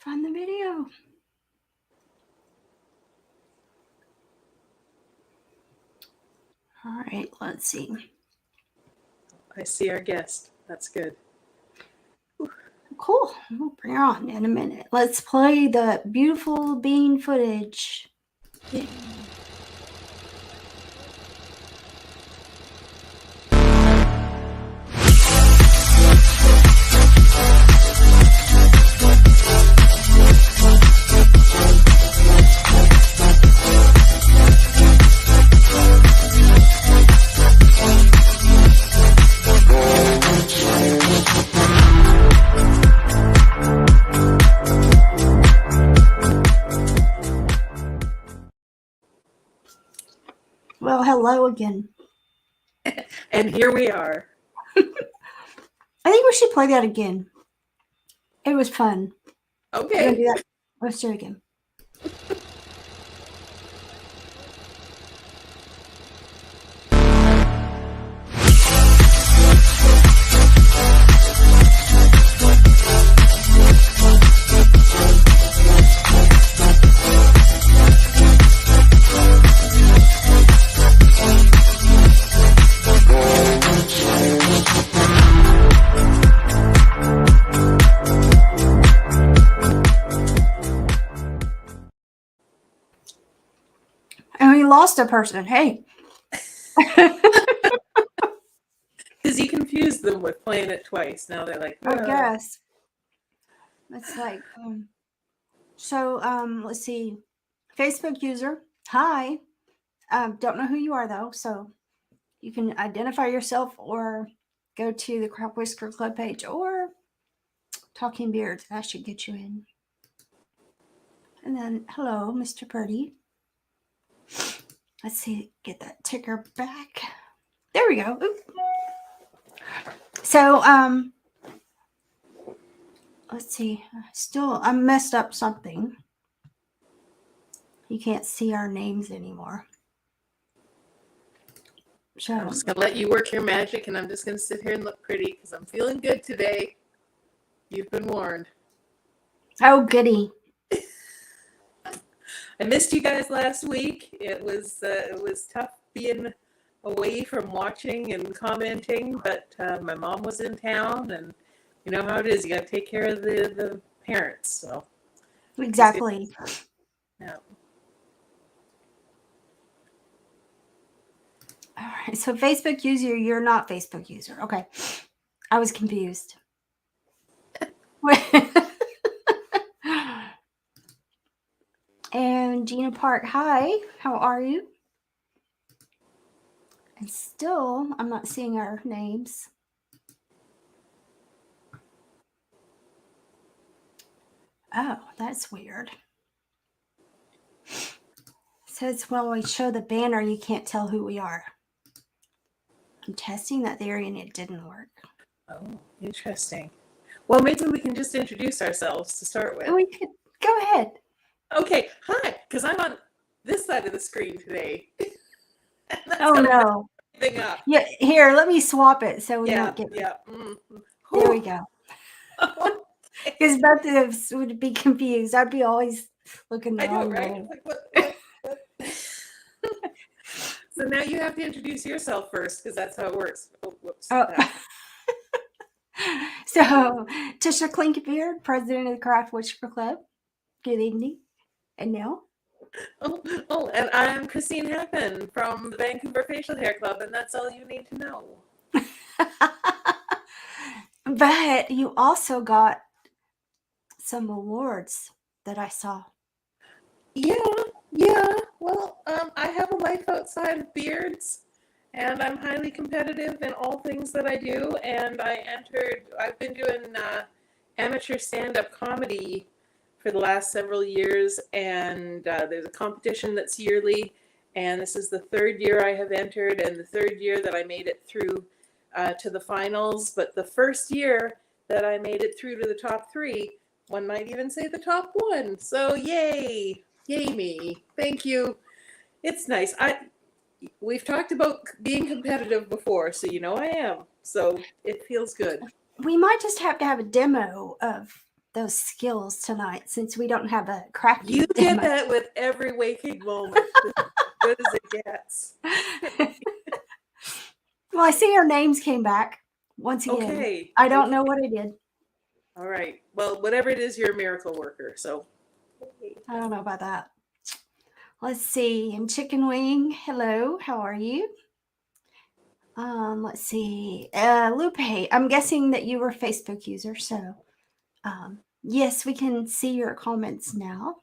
Find the video. All right, let's see. I see our guest. That's good. Cool. We'll bring her on in a minute. Let's play the beautiful bean footage. Yay. Well, hello again. And here we are. I think we should play that again. It was fun. Okay. Do that. Let's do it again. And we lost a person. Hey. Because you confused them with playing it twice. Now they're like, I guess. It's like, let's see. Facebook user. Hi. Don't know who you are, though. So you can identify yourself or go to the Whisker Club page or Talking Beards. That should get you in. And then, hello, Mr. Purdy. Let's see, get that ticker back. There we go. Oop. So, let's see. I messed up something. You can't see our names anymore. So, I'm just going to let you work your magic, and I'm just going to sit here and look pretty because I'm feeling good today. You've been warned. Oh, goody. I missed you guys last week. It was tough being away from watching and commenting, but my mom was in town, and you know how it is. You got to take care of the parents. So Exactly. Yeah. All right. So Facebook user, you're not Facebook user. Okay. I was confused. And Gina Park, hi. How are you? And still, I'm not seeing our names. Oh, that's weird. It says when we show the banner, you can't tell who we are. I'm testing that theory and it didn't work. Oh, interesting. Well, maybe we can just introduce ourselves to start with. We could go ahead. Okay, hi, because I'm on this side of the screen today. Oh no! Up. Yeah, here, let me swap it so we don't get. Yeah. There we go. Because both of us would be confused. I'd be always looking the wrong way. Like, what? So now you have to introduce yourself first, because that's how it works. Oh, whoops. Oh. So, Tisha Klinkbeard, president of the Craft Whisker Club. Good evening. And now? Oh, and I'm Christine Happen from the Vancouver Facial Hair Club, and that's all you need to know. But you also got some awards that I saw. Yeah. Well, I have a life outside of beards, and I'm highly competitive in all things that I do. And I've been doing amateur stand-up comedy for the last several years, and there's a competition that's yearly, and this is the third year I have entered, and the third year that I made it through to the finals, but the first year that I made it through to the top 3, one might even say the top 1. So yay me. Thank you. It's nice. We've talked about being competitive before, so you know I am. So it feels good. We might just have to have a demo of those skills tonight since we don't have a crafting You demo. get that with every waking moment. As good as it gets. Well, I see our names came back once again. Okay. I don't know what I did. All right. Well, whatever it is, you're a miracle worker. So. I don't know about that. Let's see. And Chicken Wing, hello. How are you? Let's see. Lupe, I'm guessing that you were a Facebook user, so yes, we can see your comments now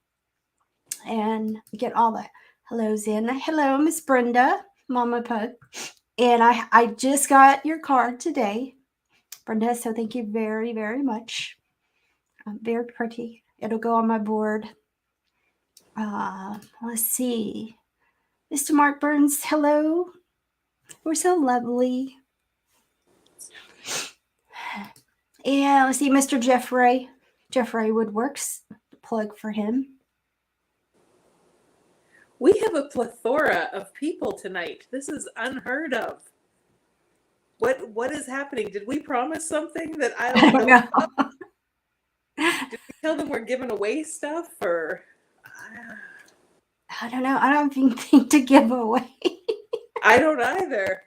and get all the hellos in. Hello, Miss Brenda, Mama Pug. And I just got your card today, Brenda, so thank you very, very much. Very pretty. It'll go on my board. Let's see. Mr. Mark Burns, hello. We're so lovely. And let's see, Mr. Jeffrey. Jeffrey Woodworks. Plug for him. We have a plethora of people tonight. This is unheard of. What is happening? Did we promise something that I don't know? Did we tell them we're giving away stuff or? I don't know. I don't have anything to give away. I don't either.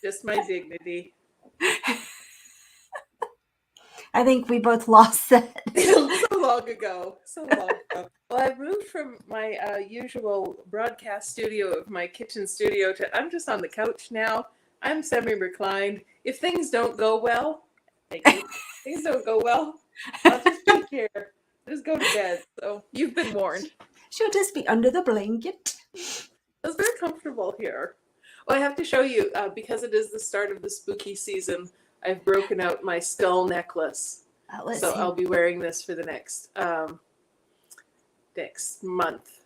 Just my dignity. I think we both lost that. So long ago. Well, I've moved from my usual broadcast studio of my kitchen studio to I'm just on the couch now. I'm semi-reclined. If things don't go well, thank you. Things don't go well, I'll just be here. Just go to bed. So you've been warned. She'll just be under the blanket. It's very comfortable here. Well, I have to show you, because it is the start of the spooky season, I've broken out my skull necklace. Let's So see. I'll be wearing this for the next month.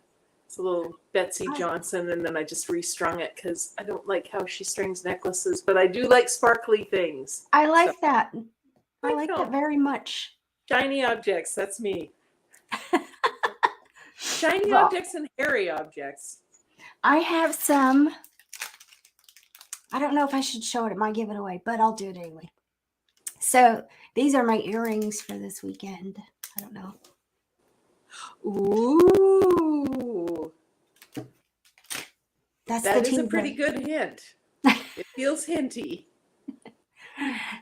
It's a little Betsy Johnson, and then I just restrung it because I don't like how she strings necklaces, but I do like sparkly things. I like that. I I like know. that very much. Shiny objects, that's me. Shiny Well, objects and hairy objects. I have some. I don't know if I should show it. It might give it away, but I'll do it anyway. So these are my earrings for this weekend. I don't know. Ooh. That's That the is a teaser. pretty good hint. It feels hinty.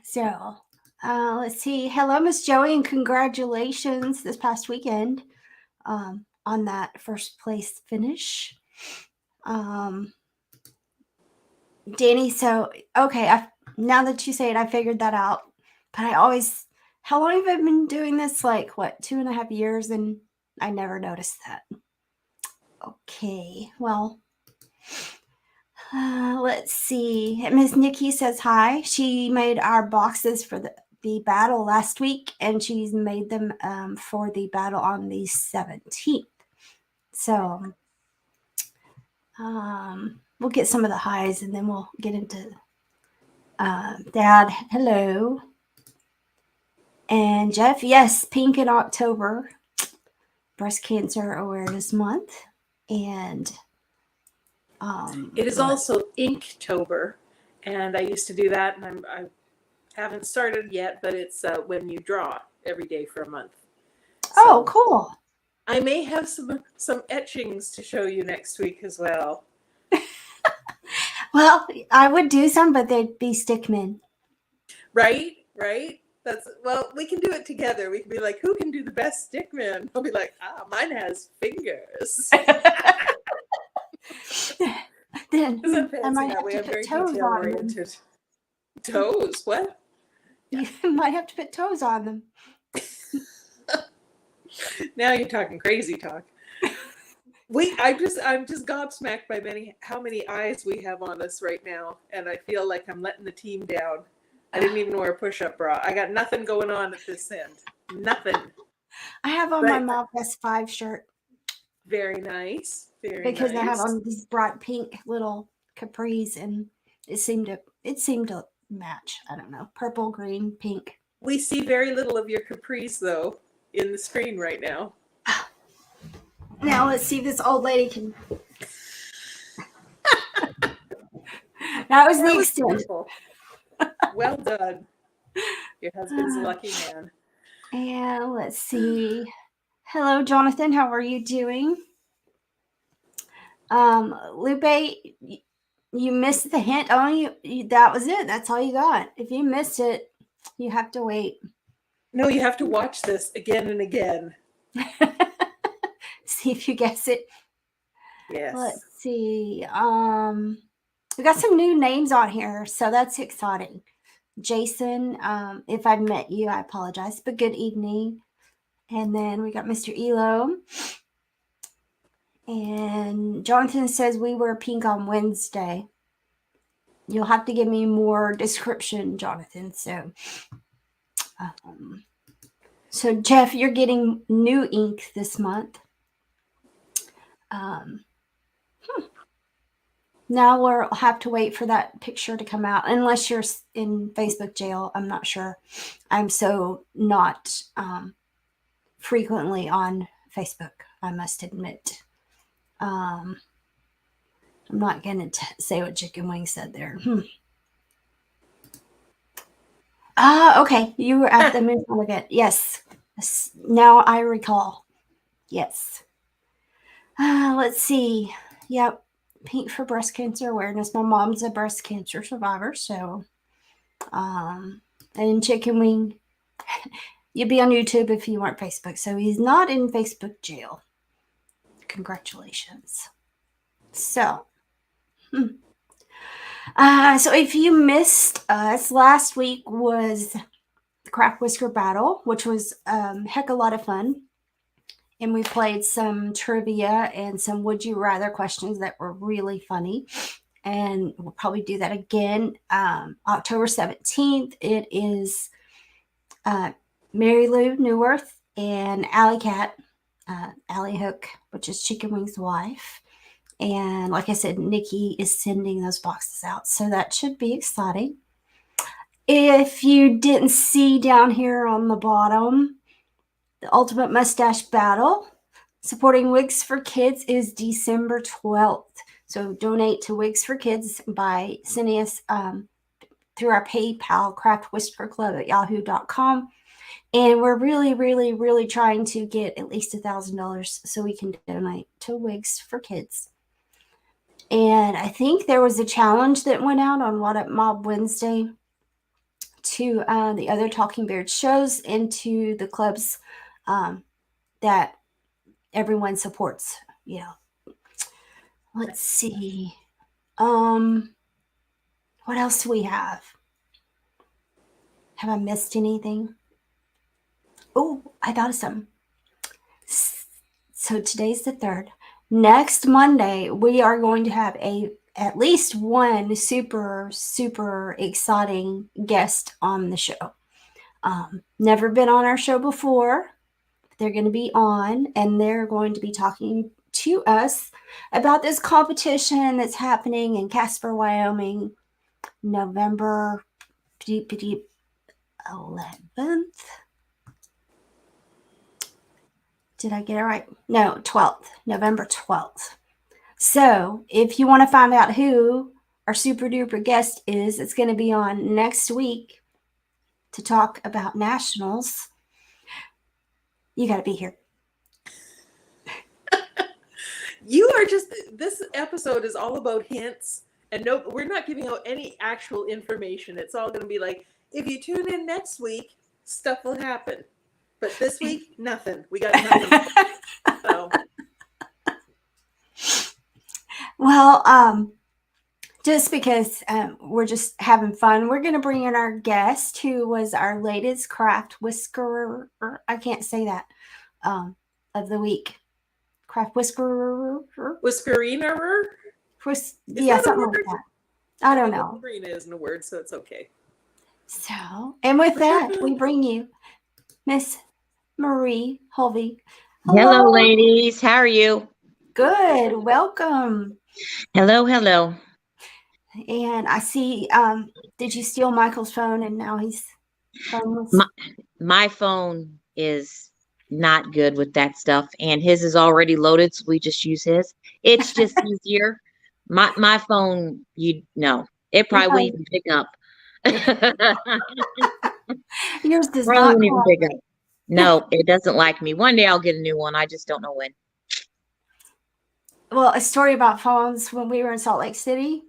So let's see. Hello, Miss Joey, and congratulations this past weekend on that first place finish. Danny, so okay, now that you say it, I figured that out. But how long have I been doing this? Like what, 2.5 years, and I never noticed that. Okay, well, let's see. Miss Nikki says hi. She made our boxes for the battle last week, and she's made them for the battle on the 17th. So we'll get some of the highs, and then we'll get into Dad. Hello. And Jeff, yes, pink in October, Breast Cancer Awareness Month. And it is also Inktober, and I used to do that, and I haven't started yet, but it's when you draw every day for a month. Oh, cool. I may have some etchings to show you next week as well. Well, I would do some, but they'd be stickmen. Right? Well, we can do it together. We can be like, who can do the best stickman? I'll be like, mine has fingers. Then I might have to put toes on them. Toes? What? You might have to put toes on them. Now you're talking crazy talk. I'm just gobsmacked by how many eyes we have on us right now, and I feel like I'm letting the team down. I didn't even wear a push-up bra. I got nothing going on at this end. Nothing. I have on my Mouth S5 shirt. Very nice. Because I have on these bright pink little capris, and it seemed to match. I don't know. Purple, green, pink. We see very little of your capris though in the screen right now. Now let's see if this old lady can. That was the extent. Well done. Your husband's a lucky man. And let's see. Hello, Jonathan. How are you doing? Lupe, you missed the hint. Oh, that was it. That's all you got. If you missed it, you have to wait. No, you have to watch this again and again. See if you guess it. Yes. Let's see. We got some new names on here, so that's exciting. Jason, if I met you, I apologize, but good evening. And then we got Mr. Elo. And Jonathan says we wear pink on Wednesday. You'll have to give me more description, Jonathan. So Jeff, you're getting new ink this month. Now we'll have to wait for that picture to come out, unless you're in Facebook jail. I'm not sure. I'm so not frequently on Facebook, I must admit. I'm not going to say what Chicken Wing said there. Okay. You were at the Moon Delegate. Yes. Now I recall. Yes. Let's see. Yep. Pink for breast cancer awareness. My mom's a breast cancer survivor, so and Chicken Wing, you'd be on YouTube if you weren't Facebook. So he's not in Facebook jail. Congratulations. So, so if you missed us, last week was the Craft Whisker Battle, which was heck a lot of fun. And we played some trivia and some would you rather questions that were really funny. And we'll probably do that again. October 17th, it is Mary Lou Newworth and Alley Cat, Alley Hook, which is Chicken Wing's wife. And like I said, Nikki is sending those boxes out. So that should be exciting. If you didn't see down here on the bottom, the Ultimate Mustache Battle supporting Wigs for Kids is December 12th. So donate to Wigs for Kids by sending us through our PayPal, craftwhisperclub@yahoo.com. And we're really, really, really trying to get at least $1,000 so we can donate to Wigs for Kids. And I think there was a challenge that went out on What Up Mob Wednesday to the other Talking Beard shows and to the clubs that everyone supports. Yeah. Let's see. What else do we have? Have I missed anything? Oh, I thought of something. So today's the 3rd. Next Monday, we are going to have at least one super, super exciting guest on the show. Never been on our show before. They're going to be on, and they're going to be talking to us about this competition that's happening in Casper, Wyoming, November 11th. Did I get it right? No, 12th, November 12th. So if you want to find out who our super duper guest is, it's going to be on next week to talk about nationals. You got to be here. You are just, this episode is all about hints, and no, we're not giving out any actual information. It's all going to be like, if you tune in next week, stuff will happen. But this week, nothing. We got nothing. So. Well, just because we're just having fun, we're going to bring in our guest who was our latest craft whiskerer. I can't say that of the week. Craft whiskerer. Whiskerina? Yeah, something like that. I don't know. Whiskerina isn't a word, so it's okay. So, and with that, we bring you Miss Marie Holvey. Hello, ladies. How are you? Good. Welcome. Hello, hello. And I see, did you steal Michael's phone and now he's phoneless? My phone is not good with that stuff, and his is already loaded, so we just use his. It's just easier. My phone, it probably won't even pick up. Yours does Probably not won't even pick up. No, it doesn't like me. One day I'll get a new one. I just don't know when. Well, a story about phones when we were in Salt Lake City.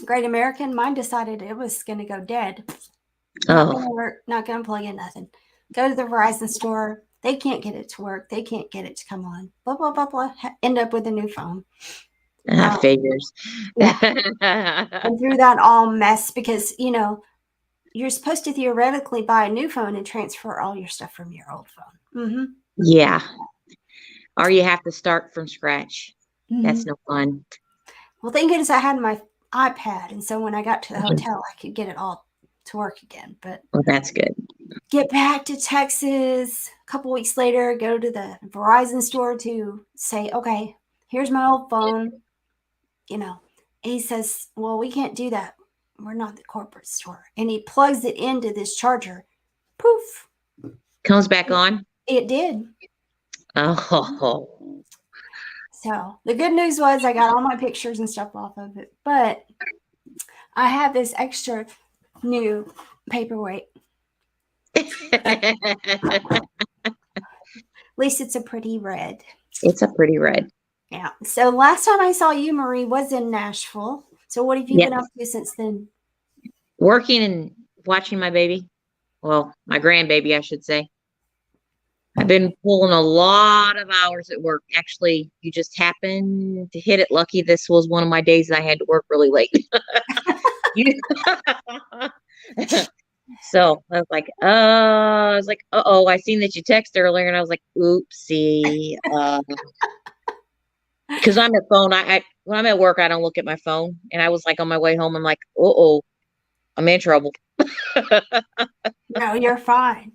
Great American, mine decided it was going to go dead. Not going Oh, to work, not going to plug in nothing. Go to the Verizon store. They can't get it to work. They can't get it to come on. Blah, blah, blah, blah. End up with a new phone. figures. Yeah. And through that all mess, because, you know, you're supposed to theoretically buy a new phone and transfer all your stuff from your old phone. Mm-hmm. Yeah. Or you have to start from scratch. That's Mm-hmm. no fun. Well, thank goodness I had my iPad. And so when I got to the hotel, I could get it all to work again. But Well, that's good. get back to Texas a couple weeks later, go to the Verizon store to say, okay, here's my old phone, you know. And he says, well, we can't do that. We're not the corporate store. And he plugs it into this charger. Poof. Comes back on. It did. Oh, So the good news was I got all my pictures and stuff off of it. But I have this extra new paperweight. At least it's a pretty red. it's a pretty red. Yeah. So last time I saw you, Marie, was in Nashville. So what have you been up to since then? Working and watching my baby. Well, my grandbaby, I should say. I've been pulling a lot of hours at work. Actually, you just happened to hit it lucky. This was one of my days that I had to work really late. So I was like, uh-oh, I seen that you text earlier, and I was like, oopsie. Because I'm at phone. I when I'm at work, I don't look at my phone. And I was like on my way home, I'm like, uh-oh, I'm in trouble. No, you're fine.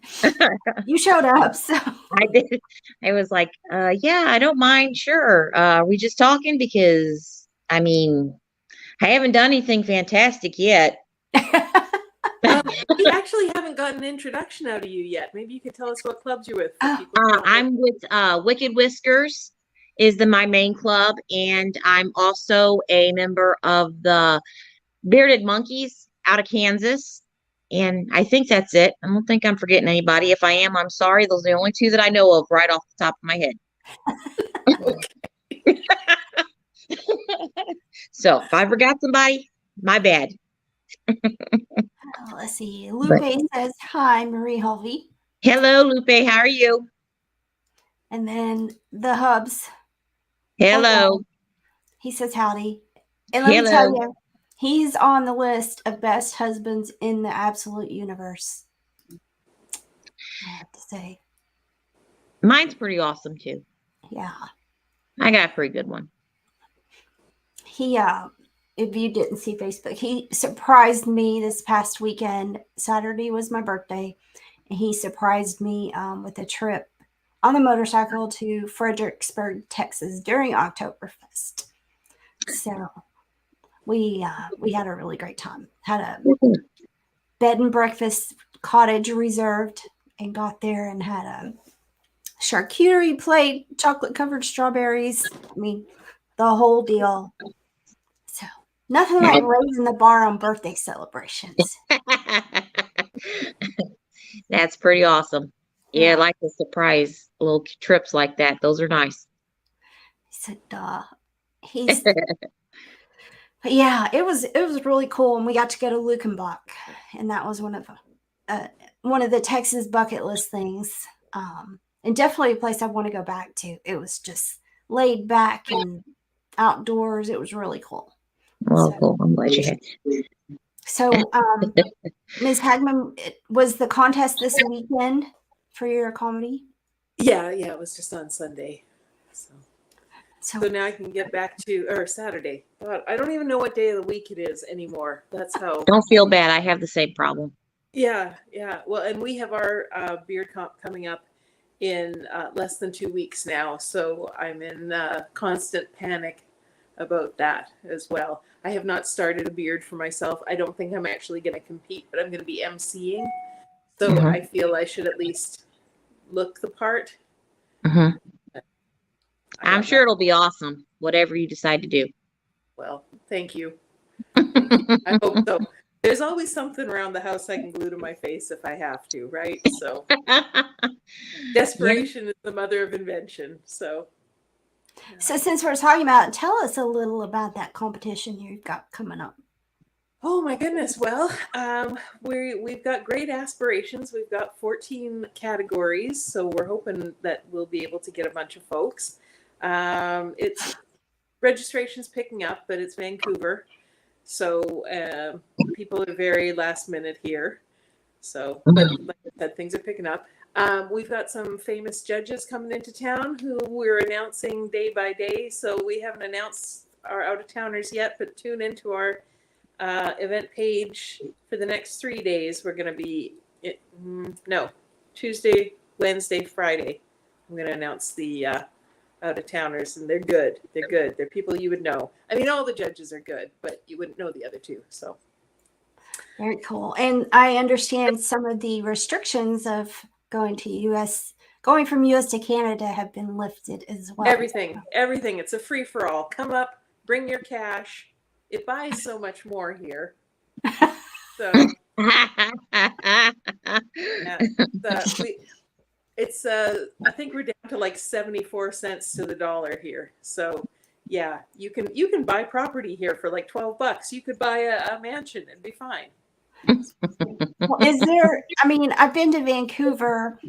You showed up, so I did. I was like, yeah, I don't mind. Sure. Are we just talking? Because I mean, I haven't done anything fantastic yet. We actually haven't gotten an introduction out of you yet. Maybe you could tell us what clubs you're with. For people who don't know. I'm with Wicked Whiskers is my main club, and I'm also a member of the Bearded Monkeys out of Kansas. And I think that's it. I don't think I'm forgetting anybody. If I am, I'm sorry. Those are the only two that I know of right off the top of my head. So if I forgot somebody, my bad. let's see. Lupe says, hi, Marie Hulvey. Hello, Lupe. How are you? And then the Hubs. Hello. He says, howdy. And let me tell you, he's on the list of best husbands in the absolute universe. I have to say. Mine's pretty awesome, too. Yeah. I got a pretty good one. He, if you didn't see Facebook, he surprised me this past weekend. Saturday was my birthday. And he surprised me with a trip on the motorcycle to Fredericksburg, Texas during Oktoberfest. So we had a really great time. Had a bed and breakfast cottage reserved and got there and had a charcuterie plate, chocolate covered strawberries. I mean, the whole deal. So nothing like raising the bar on birthday celebrations. That's pretty awesome. Yeah, I like the surprise little trips like that. Those are nice. He said, he's but yeah, it was really cool. And we got to go to Lukenbach. And that was one of the Texas bucket list things. And definitely a place I want to go back to. It was just laid back and outdoors. It was really cool. Well, cool. I'm glad you had. So, Ms. Hagman, was the contest this weekend for your comedy? Yeah, it was just on Sunday. So now I can get back to, or Saturday. God, I don't even know what day of the week it is anymore. That's how. Don't feel bad. I have the same problem. Yeah. Well, and we have our beard comp coming up in less than 2 weeks now. So I'm in constant panic about that as well. I have not started a beard for myself. I don't think I'm actually going to compete, but I'm going to be emceeing. So I feel I should at least look the part. Mm-hmm. I'm sure it'll be awesome, whatever you decide to do. Well, thank you. I hope so. There's always something around the house I can glue to my face if I have to, right? So desperation is the mother of invention. So since we're talking about it, tell us a little about that competition you've got coming up. oh my goodness. Well, we've got great aspirations. We've got 14 categories, so we're hoping that we'll be able to get a bunch of folks. It's registration's picking up, but it's Vancouver, so people are very last minute here. So, but like I said, things are picking up. We've got some famous judges coming into town who we're announcing day by day. So we haven't announced our out of towners yet, but tune into our event page for the next 3 days. We're going to be Tuesday, Wednesday, Friday. I'm going to announce the out of towners, and they're good. They're good. They're people you would know. I mean, all the judges are good, but you wouldn't know the other two. So Very cool. And I understand some of the restrictions of going from US to Canada have been lifted as well. everything. It's a free for all. Come up, bring your cash. It buys so much more here. So yeah, I think we're down to like 74 cents to the dollar here. So yeah, you can buy property here for like $12. You could buy a mansion and be fine. Well, I mean, I've been to Vancouver,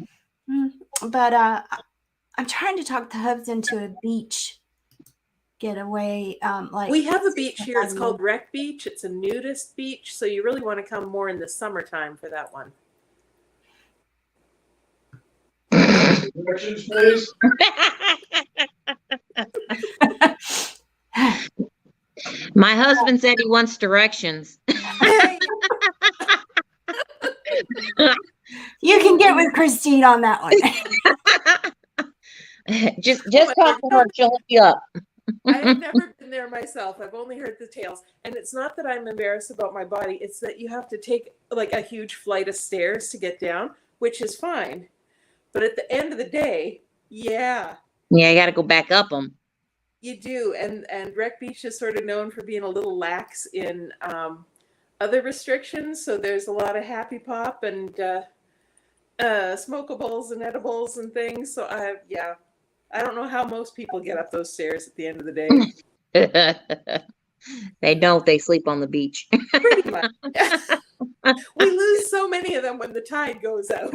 but I'm trying to talk the hubs into a beach getaway. Like we have a beach here. It's called Wreck Beach. It's a nudist beach, so you really want to come more in the summertime for that one. Directions, please. My husband said he wants directions. You can get with Christine on that one. just talk to her. She'll hook you up. I've never been there myself. I've only heard the tales. And it's not that I'm embarrassed about my body. It's that you have to take like a huge flight of stairs to get down, which is fine. But at the end of the day, yeah. Yeah, you got to go back up them. You do. And Wreck Beach is sort of known for being a little lax in other restrictions. So there's a lot of happy pop and smokables and edibles and things. So I don't know how most people get up those stairs at the end of the day. They don't. They sleep on the beach. Pretty much. We lose so many of them when the tide goes out.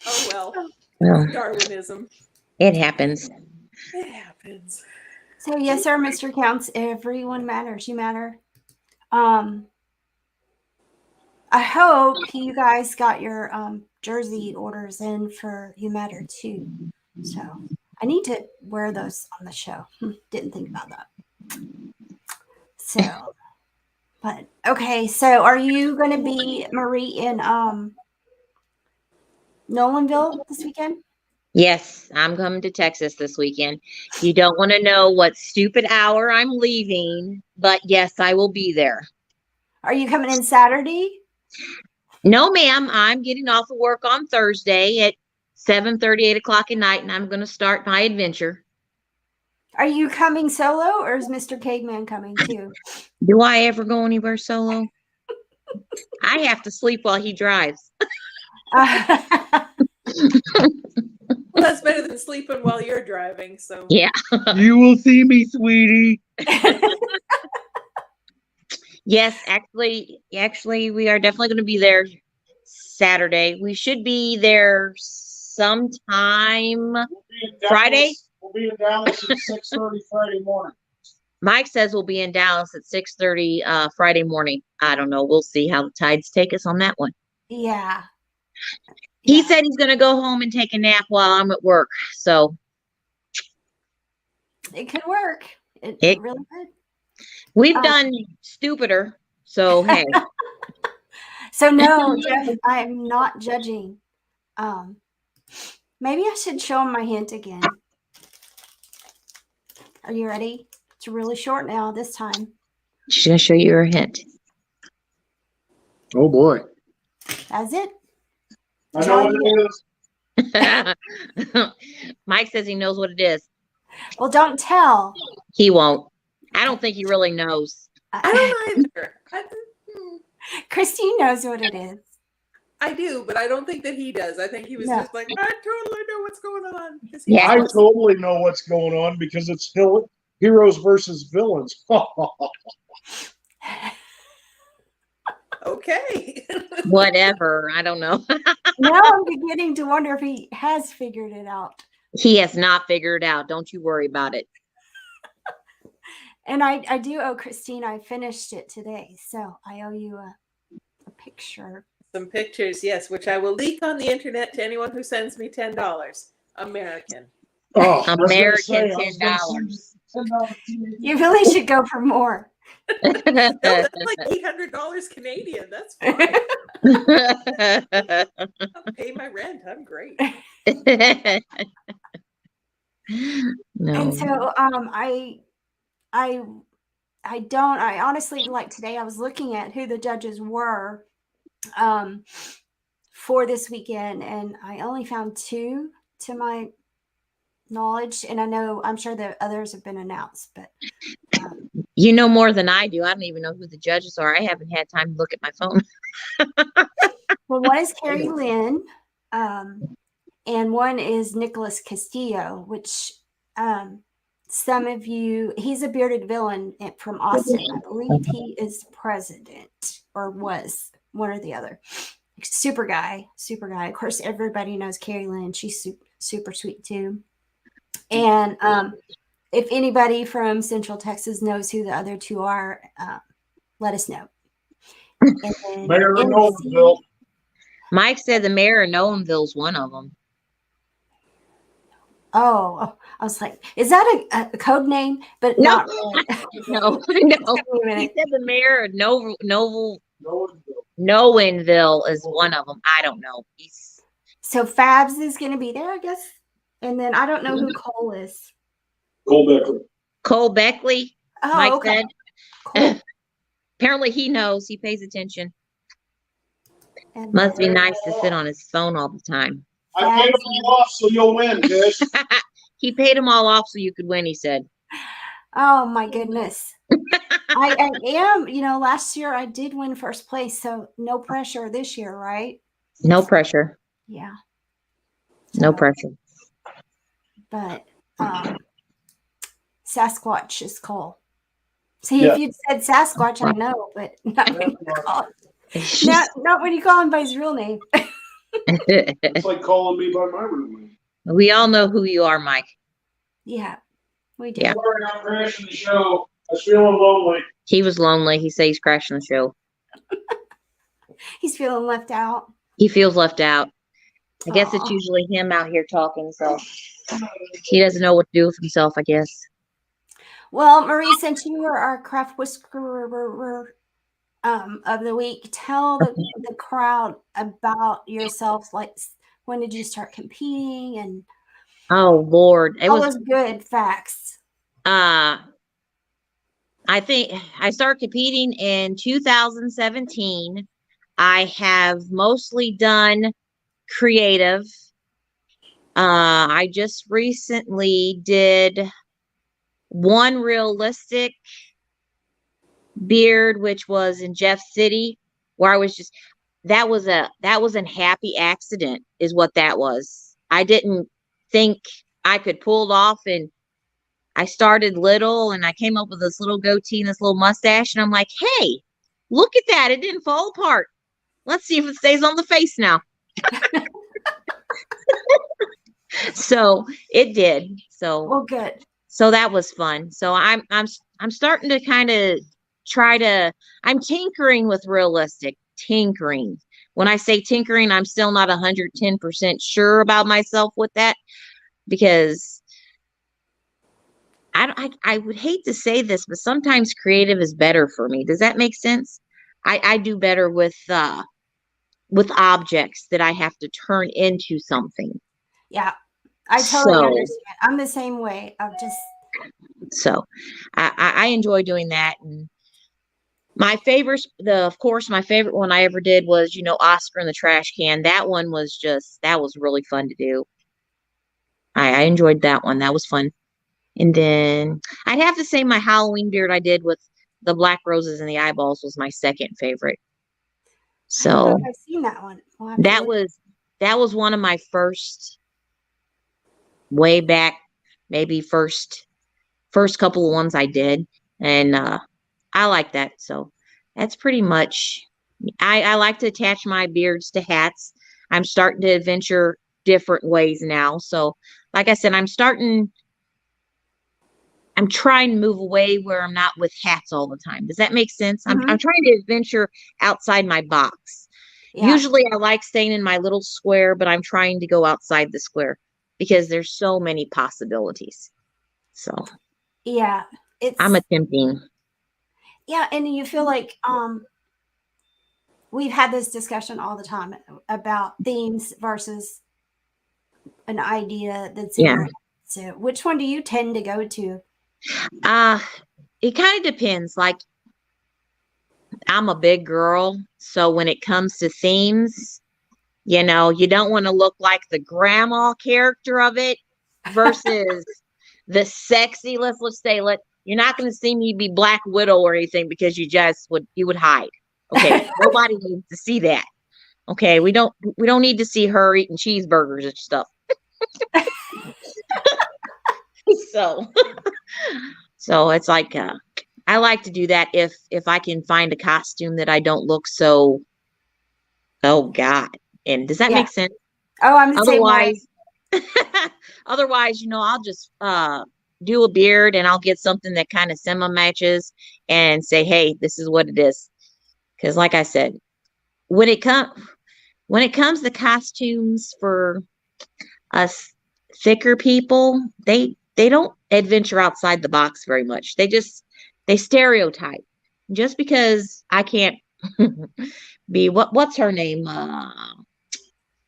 Oh, well. Darwinism. It happens. It happens. So yes, sir, Mr. Counts. Everyone matters. You matter. I hope you guys got your jersey orders in for You Matter too. So I need to wear those on the show. Didn't think about that. So, but okay. So are you going to be, Marie, in Nolanville this weekend? Yes, I'm coming to Texas this weekend. You don't want to know what stupid hour I'm leaving, but yes, I will be there. Are you coming in Saturday? No, ma'am. I'm getting off of work on Thursday at 7:30, 8 o'clock at night, and I'm going to start my adventure. Are you coming solo, or is Mr. Caveman coming too? Do I ever go anywhere solo? I have to sleep while he drives. Well, that's better than sleeping while you're driving. So Yeah. You will see me, sweetie. Yes, actually, we are definitely going to be there Saturday. We should be there sometime Friday. We'll be in Dallas at 6:30 Friday morning. Mike says we'll be in Dallas at 6:30 Friday morning. I don't know. We'll see how the tides take us on that one. Yeah. He said he's going to go home and take a nap while I'm at work. So It could work. It really could. we've done stupider. So, hey. So no, Jeff, I'm not judging. Maybe I should show him my hint again. Are you ready? It's really short now this time. She's going to show you her hint. Oh boy. That's it. I know what it is. Mike says he knows what it is. Well, don't tell. He won't. I don't think he really knows. I don't either. Christine knows what it is. I do, but I don't think that he does. I think he was No. just like, I totally know what's going on. 'Cause he's Yeah. I awesome. totally know what's going on because it's heroes versus villains. Okay. Whatever. I don't know. Now I'm beginning to wonder if he has figured it out. He has not figured it out. Don't you worry about it. And I do owe Christine, I finished it today. So I owe you a picture. Some pictures, yes, which I will leak on the internet to anyone who sends me $10. American. Oh, I was gonna American say, I was gonna send $10. you $10 You really should go for more. No, that's like $800 Canadian. That's fine. I'll pay my rent. I'm great. No. And so I honestly, like today I was looking at who the judges were for this weekend, and I only found 2 to my knowledge, and I'm sure the others have been announced, but You know more than I do. I don't even know who the judges are. I haven't had time to look at my phone. well, one is Carrie Lynn, and one is Nicholas Castillo, which some of you, he's a bearded villain from Austin. I believe he is president or was, one or the other. Super guy. Of course, everybody knows Carrie Lynn. She's super sweet too. And if anybody from Central Texas knows who the other 2 are, let us know. And then Mayor of MC Nolanville. Mike said the mayor of Nolanville's one of them. Oh, I was like, is that a code name? But No. not really. No. Wait a He minute. said the mayor of Nolanville. Nolanville is one of them. I don't know. So Fabs is going to be there, I guess. And then I don't know who Cole is. Cole Becker. Cole Beckley, Oh, Mike okay. said. Cool. Apparently he knows. He pays attention. And Must be then nice to sit on his phone all the time. I paid them all off so you'll win, Tish. He paid them all off so you could win, he said. oh my goodness. I am, last year I did win first place, so no pressure this year, right? No pressure. Yeah. No So, pressure. But Sasquatch is Cole. See, Yeah. if you'd said Sasquatch, I know, but not when you call, It's not when you call him by his real name. It's like calling me by my real name. We all know who you are, Mike. Yeah, we do. Yeah. Sorry, I'm crashing the show. I was feeling lonely. He was lonely. He says he's crashing the show. He's feeling left out. He feels left out. I guess it's Aw. usually him out here talking, so he doesn't know what to do with himself, I guess. Well, Marie, since you were our craft whisperer of the week, tell the crowd about yourself. Like, when did you start competing, and Oh Lord. It all was those good facts. I think I started competing in 2017. I have mostly done creative. I just recently did one realistic beard, which was in Jeff City, where I was that was an happy accident is what that was. I didn't think I could pull it off, and I started little and I came up with this little goatee and this little mustache, and I'm like, hey, look at that. It didn't fall apart. Let's see if it stays on the face now. So it did. Well, good. So that was fun. So I'm starting to kind of I'm tinkering with realistic tinkering. When I say tinkering, I'm still not 110% sure about myself with that, because I would hate to say this, but sometimes creative is better for me. Does that make sense? I do better with objects that I have to turn into something. Yeah, I totally So- understand. I'm the same way. So I enjoy doing that. And my favorites, of course, my favorite one I ever did was, Oscar in the trash can. That one was that was really fun to do. I enjoyed that one. That was fun. And then I'd have to say my Halloween beard I did with the black roses and the eyeballs was my second favorite. I don't know So if I've seen that one. We'll have to that look. was one of my first, way back, maybe first couple of ones I did. And I like that. So that's pretty much, I like to attach my beards to hats. I'm starting to adventure different ways now. So like I said, I'm trying to move away where I'm not with hats all the time. Does that make sense? I'm Mhm. trying to adventure outside my box. Yeah. Usually I like staying in my little square, but I'm trying to go outside the square because there's so many possibilities. So Yeah. I'm It's attempting. yeah, and you feel like we've had this discussion all the time about themes versus an idea that's in Yeah. your head. So which one do you tend to go to? Uh, it kind of depends. Like I'm a big girl, so when it comes to themes, you don't want to look like the grandma character of it versus the sexy, let's say, you're not going to see me be Black Widow or anything because you would hide. Okay. Nobody needs to see that. Okay. We don't need to see her eating cheeseburgers and stuff. So, so it's like, I like to do that if I can find a costume that I don't look so, oh God. And does that Yeah. make sense? Oh, I'm the same way. Otherwise, otherwise, I'll just do a beard and I'll get something that kind of semi matches and say, hey, this is what it is. Because like I said, when it comes to costumes for us thicker people, they don't adventure outside the box very much. They stereotype. Just because I can't be what's her name?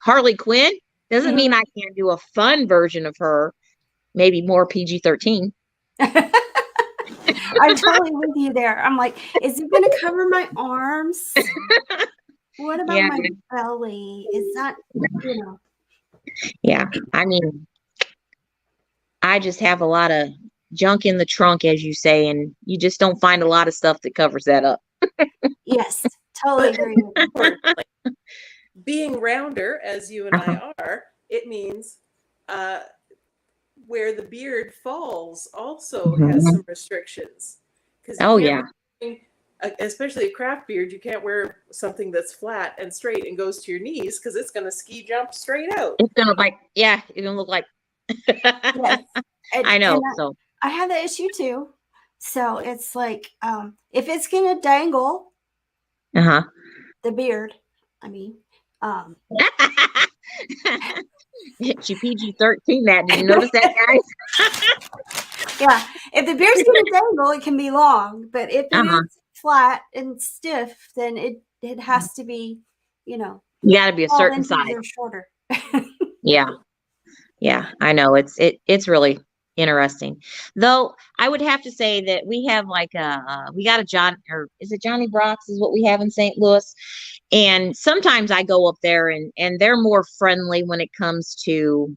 Harley Quinn doesn't Mhm. mean I can't do a fun version of her, maybe more PG-13. I'm totally with you there. I'm like, is it going to cover my arms? What about Yeah, my belly? Is that, you know? yeah. I mean, I just have a lot of junk in the trunk, as you say, and you just don't find a lot of stuff that covers that up. Yes, totally But agree with you. for being rounder, as you and Uh-huh. I are, it means uh, where the beard falls also has Mhm. some restrictions because you Oh can't yeah, wear, especially a craft beard, you can't wear something that's flat and straight and goes to your knees because it's going to ski jump straight out. it's gonna look like. Yes. I And know. So, I have that issue too. So it's like, if it's going to dangle uh-huh. the beard, I mean, um, She PG-13 that. Did you notice that, guys? yeah, if the beard's going to dangle, it can be long. But if it Uh-huh. is flat and stiff, then it has to be, You got to be a 12 certain inches size. or shorter. Yeah. Yeah, I know. It's really interesting. Though I would have to say that we have like we got a or is it Johnny Brock's is what we have in St. Louis. And sometimes I go up there and they're more friendly when it comes to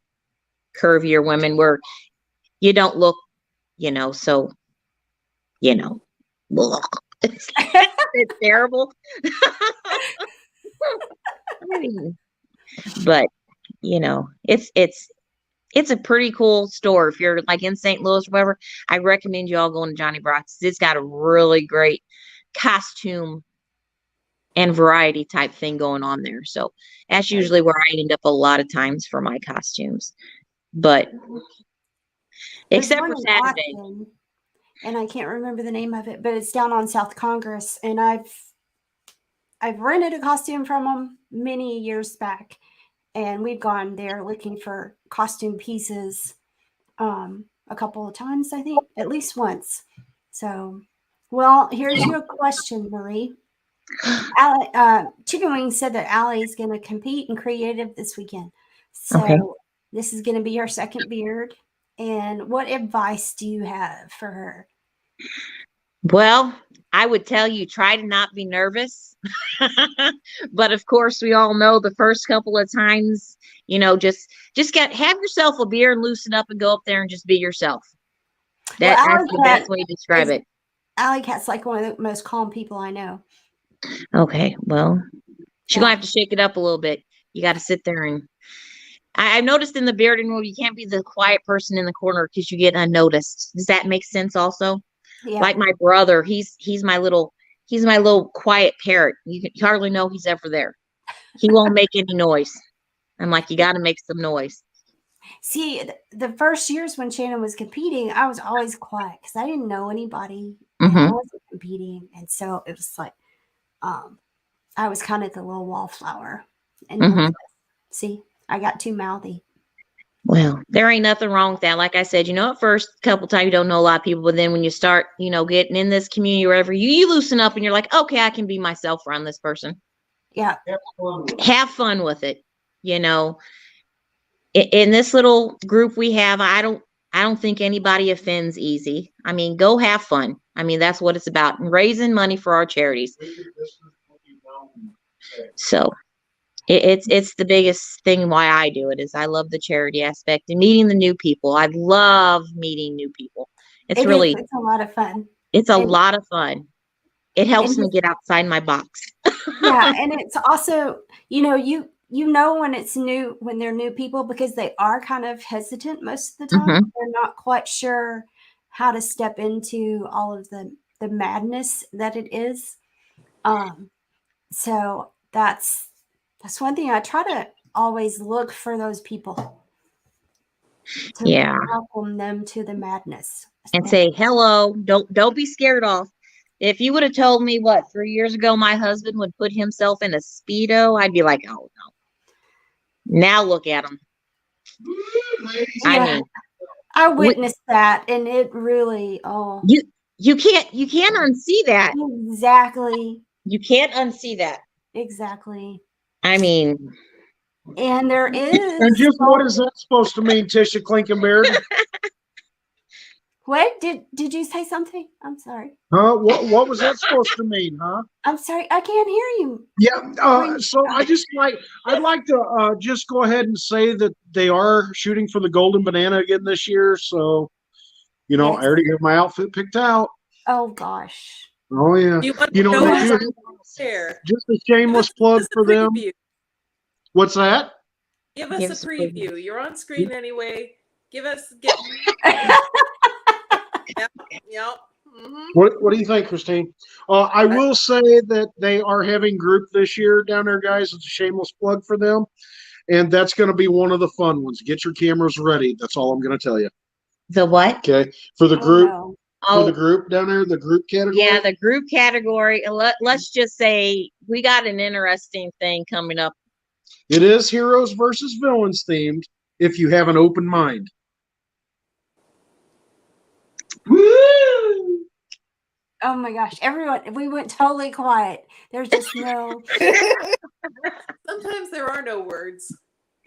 curvier women where you don't look, so, you know, it's, it's terrible. I mean, but it's a pretty cool store. If you're like in St. Louis or whatever, I recommend you all going to Johnny Brock's. It's got a really great costume and variety type thing going on there. So that's usually where I end up a lot of times for my costumes. But There's except one for in Saturday. Austin, and I can't remember the name of it, but it's down on South Congress, and I've rented a costume from them many years back, and we've gone there looking for costume pieces a couple of times, I think, at least once. So, well, here's your question, Marie. Chicken Wing said that Allie is going to compete in creative this weekend. Okay. So this is going to be her second beard. And what advice do you have for her? Well, I would tell you try to not be nervous. But of course, we all know the first couple of times, just have yourself a beer and loosen up and go up there and just be yourself. Well, That's Allie's the got best way to describe is it. Alley Cat's like one of the most calm people I know. Okay, well, she's Yeah. gonna have to shake it up a little bit. You got to sit there and I've noticed in the bearding room, you can't be the quiet person in the corner because you get unnoticed. Does that make sense also? Yeah. Like my brother, he's my little quiet parrot. You hardly know he's ever there. He won't make any noise. I'm like, you got to make some noise. See, the first years when Shannon was competing, I was always quiet because I didn't know anybody and I Mm-hmm. wasn't competing. And so it was like, I was kind of the little wallflower. And Mm-hmm. see, I got too mouthy. Well, there ain't nothing wrong with that. Like I said, at first couple times you don't know a lot of people, but then when you start, getting in this community or wherever, you loosen up and you're like, okay, I can be myself around this person. Yeah. Have fun with it. In this little group we have, I don't think anybody offends easy. I mean, go have fun. I mean, that's what it's about. And raising money for our charities. So it's the biggest thing why I do it is I love the charity aspect and meeting the new people. I love meeting new people. It's It's a lot of fun. It's a And- lot of fun. It helps and me get outside my box. yeah, and it's also, you know when it's new, when they're new people, because they are kind of hesitant most of the time. Mhm. They're not quite sure how to step into all of the madness that it is. So that's one thing I try to always look for those people to Yeah. welcome them to the madness And say hello. Don't be scared off. If you would have told me 3 years ago my husband would put himself in a Speedo, I'd be like, oh no. Now look at him. Yeah, I mean, I witnessed that, and it really you can't unsee that. exactly. You can't unsee that. Exactly. I mean, And there is. And just what is that supposed to mean, Tisha Klinkenbeard? What did you say something? I'm sorry. Huh? What was that supposed to mean, huh? I'm sorry. I can't hear you. Yeah. So I'd like to just go ahead and say that they are shooting for the Golden Banana again this year. So, I Yes. already have my outfit picked out. Oh gosh. Oh yeah. You want They to do show us there? just a shameless plug for them. Preview. What's that? Give us a preview. You're on screen anyway. Yep. Mm-hmm. What do you think, Christine? I will say that they are having group this year down there, guys. It's a shameless plug for them. And that's going to be one of the fun ones. Get your cameras ready. That's all I'm going to tell you. the what? Okay. For the group, no. for the group down there, the group category. Yeah, the group category. Let's just say we got an interesting thing coming up. It is heroes versus villains themed if you have an open mind. Oh my gosh. Everyone, we went totally quiet. There's just no. Sometimes there are no words.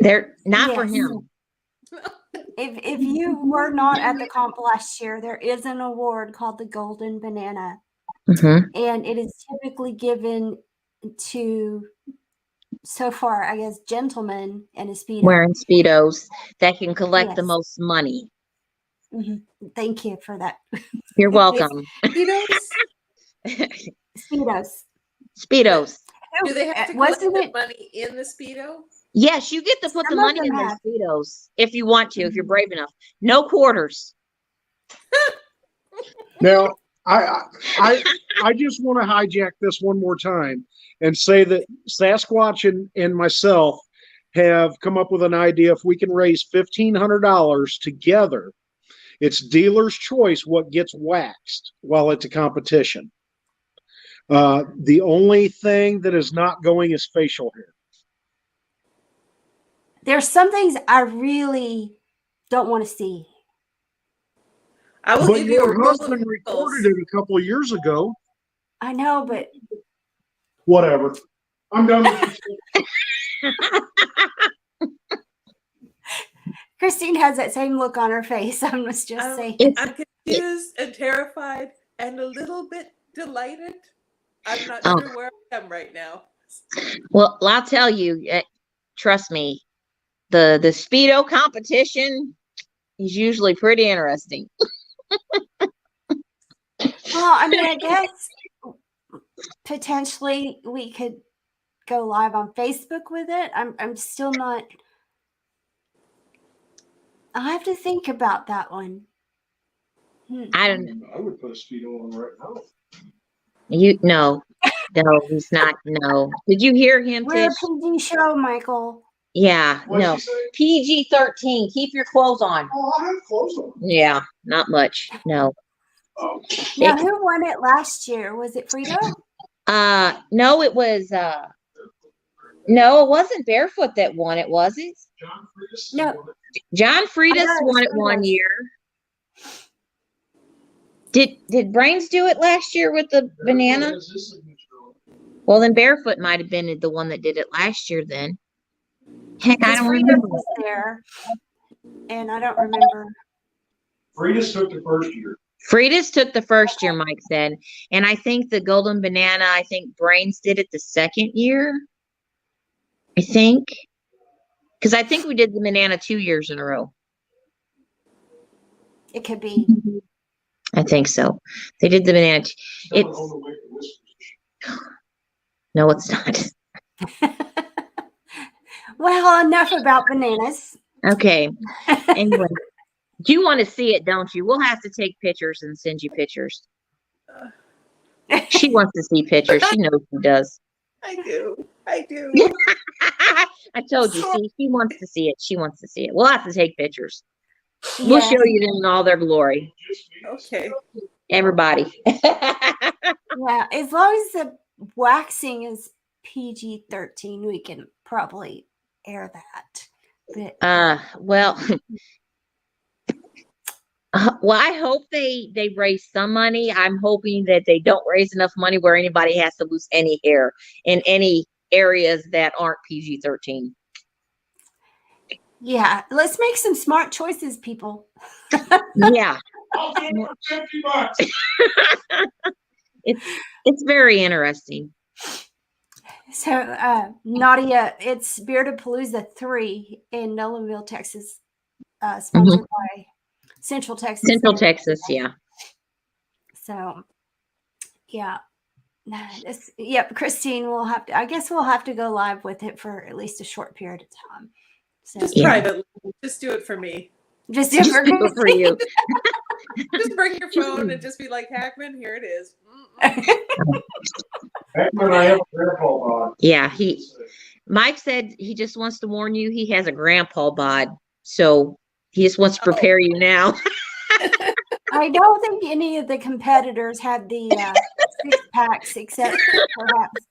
They're not for Yes. him. If you were not at the comp last year, there is an award called the Golden Banana. Mm-hmm. And it is typically given to, so far, I guess, gentlemen in a Speedo. Wearing Speedos that can collect the Yes. most money. Mm-hmm. Thank you for that. You're welcome. Speedos? Speedos. Speedos. Do they have to collect Wasn't the it? money in the Speedo? Yes, you get to put the Some of money them in those have. Speedos if you want to, if you're brave enough. No quarters. Now, I just want to hijack this one more time and say that Sasquatch and myself have come up with an idea. If we can raise $1,500 together, it's dealer's choice what gets waxed while it's a competition. The only thing that is not going is facial hair. There's some things I really don't want to see. I will But give you a your roll of husband wrinkles. recorded it a couple of years ago. I know, but Whatever. I'm done with this. Christine has that same look on her face. I must just say. I'm confused and terrified and a little bit delighted. I'm not Oh. sure where I am right now. Well, I'll tell you, trust me, the Speedo competition is usually pretty interesting. Well, I mean, I guess potentially we could go live on Facebook with it. I'm still not. I have to think about that one. I don't. I would put a speedo on right now. No, he's not. No. Did you hear him, We're a Tish? PG show, Michael. Yeah. What'd No. she say? PG-13. Keep your clothes on. Oh, I have clothes on. Yeah. Not much. No. Oh. Now, It- who won it last year? Was it Frito? No, it was. No, it wasn't Barefoot that won it, was it? John Friedis. No. John Friedis I know, won it Fritos. one year. Did Brains do it last year with the banana? Has his signature on it. Well, then Barefoot might have been the one that did it last year then. Heck, I Because don't Frito remember. was there, and I don't remember. Friedis took the first year. Frida's took the first year, Mike said. And I think the Golden Banana, I think Brains did it the second year. I think. Because I think we did the banana 2 years in a row. It could be. I think so. They did the banana. Still It's on the way to Whiskers. no, it's not. Well, enough about bananas. Okay. Anyway, you want to see it, don't you? We'll have to take pictures and send you pictures. She wants to see pictures. She knows she does. I do. I do. I told you. See, she wants to see it. She wants to see it. We'll have to take pictures. We'll Yes. show you them in all their glory. Okay. Everybody. Yeah, as long as the waxing is PG-13, we can probably air that. But Well, well, I hope they raise some money. I'm hoping that they don't raise enough money where anybody has to lose any hair in any areas that aren't PG-13. yeah, let's make some smart choices, people. Yeah, I'll do it for $50. it's very interesting. So, Nadia, it's Beardapalooza 3 in Nolanville, Texas, sponsored by Central Texas. Central Texas, yeah. So, yeah. Yep, Christine will have to, I guess we'll have to go live with it for at least a short period of time. So, Just Yeah. privately. Just do it for me. just do it for Just for Christine. you. Just bring your phone and just be like, Hackman, here it is. Heckman, I have a grandpa bod. Yeah, Mike said he just wants to warn you he has a grandpa bod, so he just wants to prepare you now. I don't think any of the competitors had the 6-packs except perhaps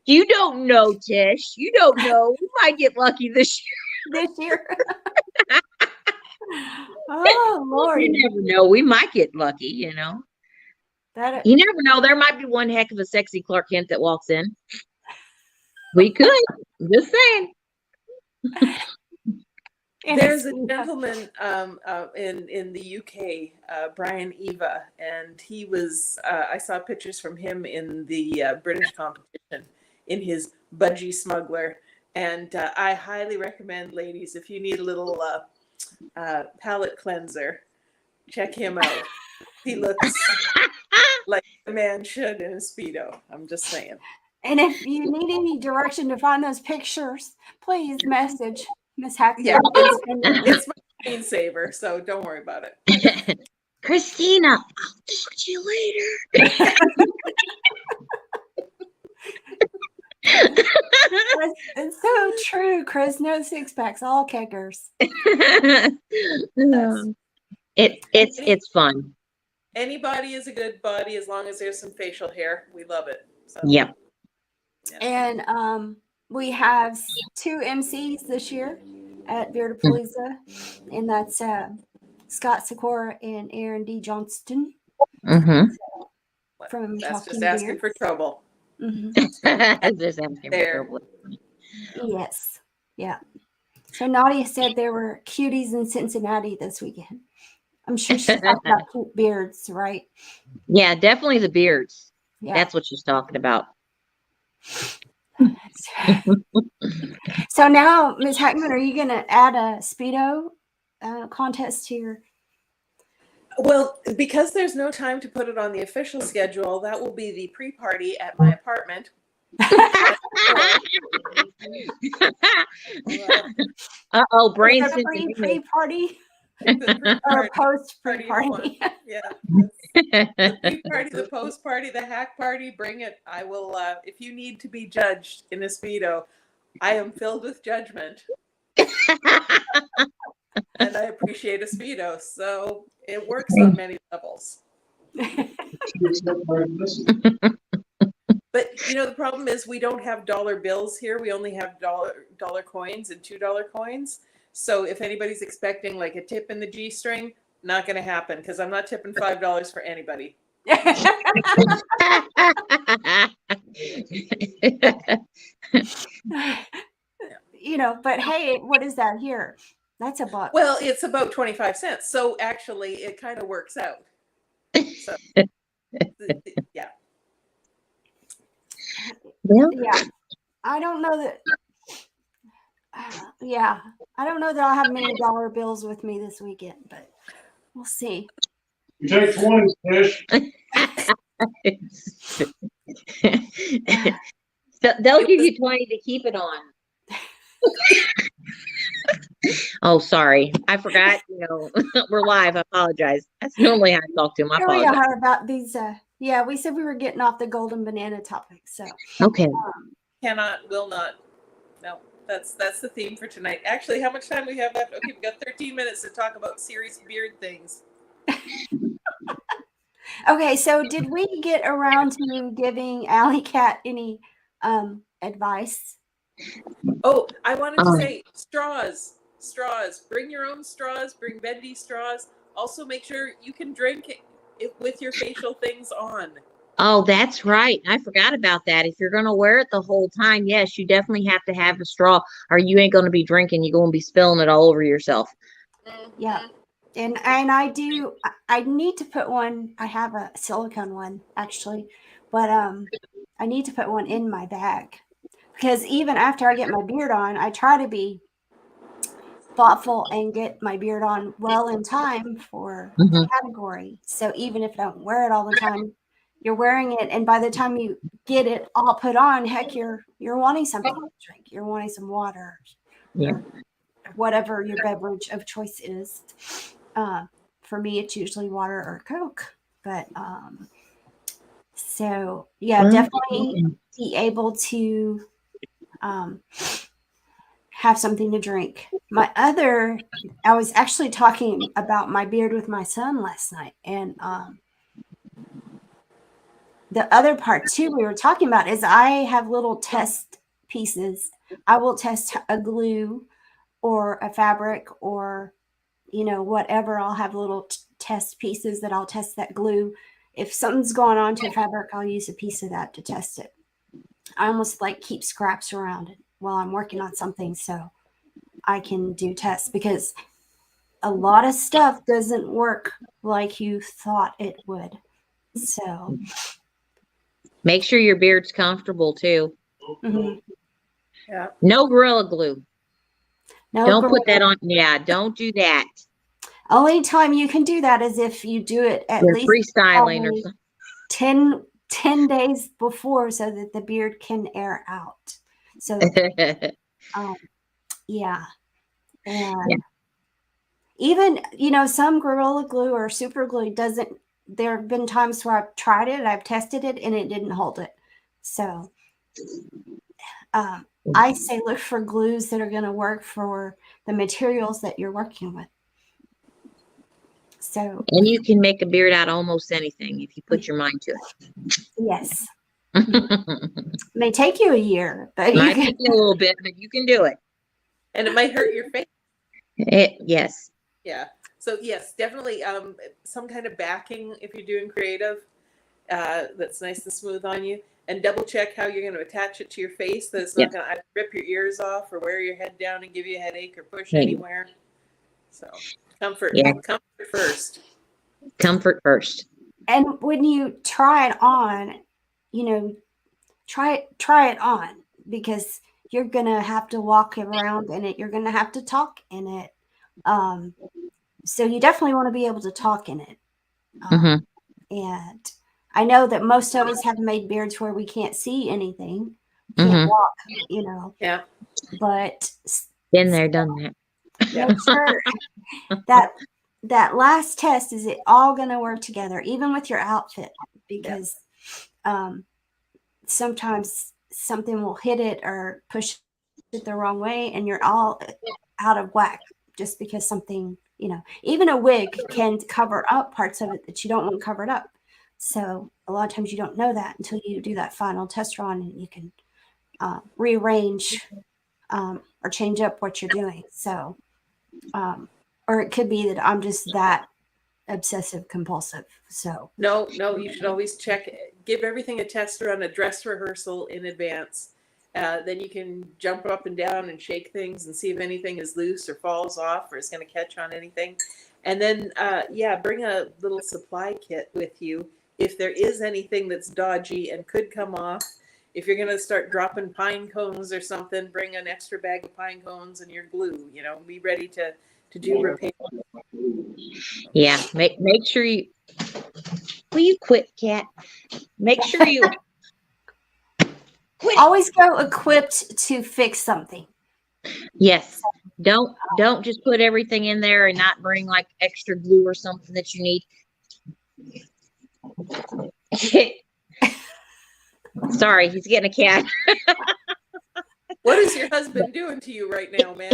You don't know, Tish. You don't know. You might get lucky this this year. Oh, year. Lord. You never know. We might get lucky, you know. That, You never know. There might be one heck of a sexy Clark Kent that walks in. We could. Just saying. and There's a it's- gentleman in the UK, Brian Eva, and he was. I saw pictures from him in the British competition in his budgie smuggler, and I highly recommend, ladies, if you need a little palate cleanser, check him out. He looks like a man should in a Speedo. I'm just saying. And if you need any direction to find those pictures, please message Miss Hackman. Yeah, it's my screensaver, so don't worry about it. Christina, I'll talk to you later. It's so true, Chris. No 6-packs, all keggers. It's fun. Anybody is a good body as long as there's some facial hair. We love it. So, Yep. And we have 2 MCs this year at Beardapalooza, and that's Scott Sikora and Aaron D. Johnston Mm-hmm. from that's Talking just asking Beard. for trouble. Mhm. Just asking for There. trouble. Yes. Yeah. So Nadia said there were cuties in Cincinnati this weekend. I'm sure she's talking about cute beards, right? Yeah, definitely the beards. Yeah. That's what she's talking about. So now, Ms. Hackman, are you going to add a Speedo contest to your? Well, because there's no time to put it on the official schedule, that will be the pre-party at my apartment. Uh-oh, brain Is it a pre-party The or a pre-party, post-pre-party? yeah. The pre-party, the post-party, the hack party, bring it. I will, if you need to be judged in a Speedo, I am filled with judgment and I appreciate a Speedo. So it works on many levels. But the problem is we don't have dollar bills here. We only have dollar coins and $2 coins. So if anybody's expecting like a tip in the G string, not going to happen because I'm not tipping $5 for anybody. But hey, what is that here? That's a buck. Well, it's about 25 cents. So actually it kind of works out. So yeah. Well, Yeah. I don't know that. Yeah. I don't know that I'll have many dollar bills with me this weekend, but we'll see. You take 20, Fish. They'll give you 20 to keep it on. Oh, sorry. I forgot, we're live. I apologize. That's normally how I talk to him. I Here we apologize. are about these. Yeah, we said we were getting off the golden banana topic. So Okay. Cannot, will not. No, that's the theme for tonight. Actually, how much time do we have left? Okay, we've got 13 minutes to talk about serious beard things. okay, so did we get around to giving Alley Cat any advice? Oh, I wanted to say straws. Bring your own straws. Bring bendy straws. Also, make sure you can drink it with your facial things on. Oh, that's right. I forgot about that. If you're going to wear it the whole time, yes, you definitely have to have a straw or you ain't going to be drinking. You're going to be spilling it all over yourself. Yeah. And I need to put one. I have a silicone one actually, but I need to put one in my bag because even after I get my beard on, I try to be thoughtful and get my beard on well in time for the category. So even if I don't wear it all the time, you're wearing it, and by the time you get it all put on, heck, you're wanting something to drink. You're wanting some water, or whatever your beverage of choice is. For me, it's usually water or Coke. But so yeah, definitely be able to have something to drink. I was actually talking about my beard with my son last night, and the other part too we were talking about is I have little test pieces. I will test a glue or a fabric or whatever. I'll have little test pieces that I'll test that glue. If something's going on to a fabric, I'll use a piece of that to test it. I almost like keep scraps around it while I'm working on something so I can do tests, because a lot of stuff doesn't work like you thought it would. So make sure your beard's comfortable too. Yeah. No Gorilla Glue. No, don't put that on. Yeah, don't do that. Only time you can do that is if you do it at You're least freestyling or something. 10 days before so that the beard can air out. So yeah. And even, some Gorilla Glue or Super Glue doesn't, there have been times where I've tried it, I've tested it, and it didn't hold it. So I say look for glues that are going to work for the materials that you're working with. So, and you can make a beard out of almost anything if you put your mind to it. Yes. It may take you a year, but might take you a little bit, but you can do it. And it might hurt your face. Yes. Yeah. So yes, definitely some kind of backing if you're doing creative that's nice and smooth on you. And double check how you're going to attach it to your face, that it's not going to rip your ears off or wear your head down and give you a headache or push anywhere. So comfort first. Comfort first. And when you try it on, try it on, because you're going to have to walk around in it. You're going to have to talk in it. So you definitely want to be able to talk in it. hmm And I know that most of us have made beards where we can't see anything, can't hmm walk, you know, Yeah. but Been there, done that. Yeah. make sure that that last test, is it all going to work together, even with your outfit? Because sometimes something will hit it or push it the wrong way, and you're all out of whack just because something, you know, even a wig can cover up parts of it that you don't want covered up. So a lot of times you don't know that until you do that final test run, and you can rearrange or change up what you're doing. So, or it could be that I'm just that obsessive compulsive. So No, you should always check, give everything a test run, a dress rehearsal in advance. Then you can jump up and down and shake things and see if anything is loose or falls off or is going to catch on anything. And then, bring a little supply kit with you if there is anything that's dodgy and could come off. If you're going to start dropping pine cones or something, bring an extra bag of pine cones and your glue. You know, be ready to do repair. Yeah, make sure you. Will you quit, cat? Make sure you quit. always go equipped to fix something. Yes. Don't just put everything in there and not bring like extra glue or something that you need. Sorry, he's getting a cat. What is your husband doing to you right now, ma'am?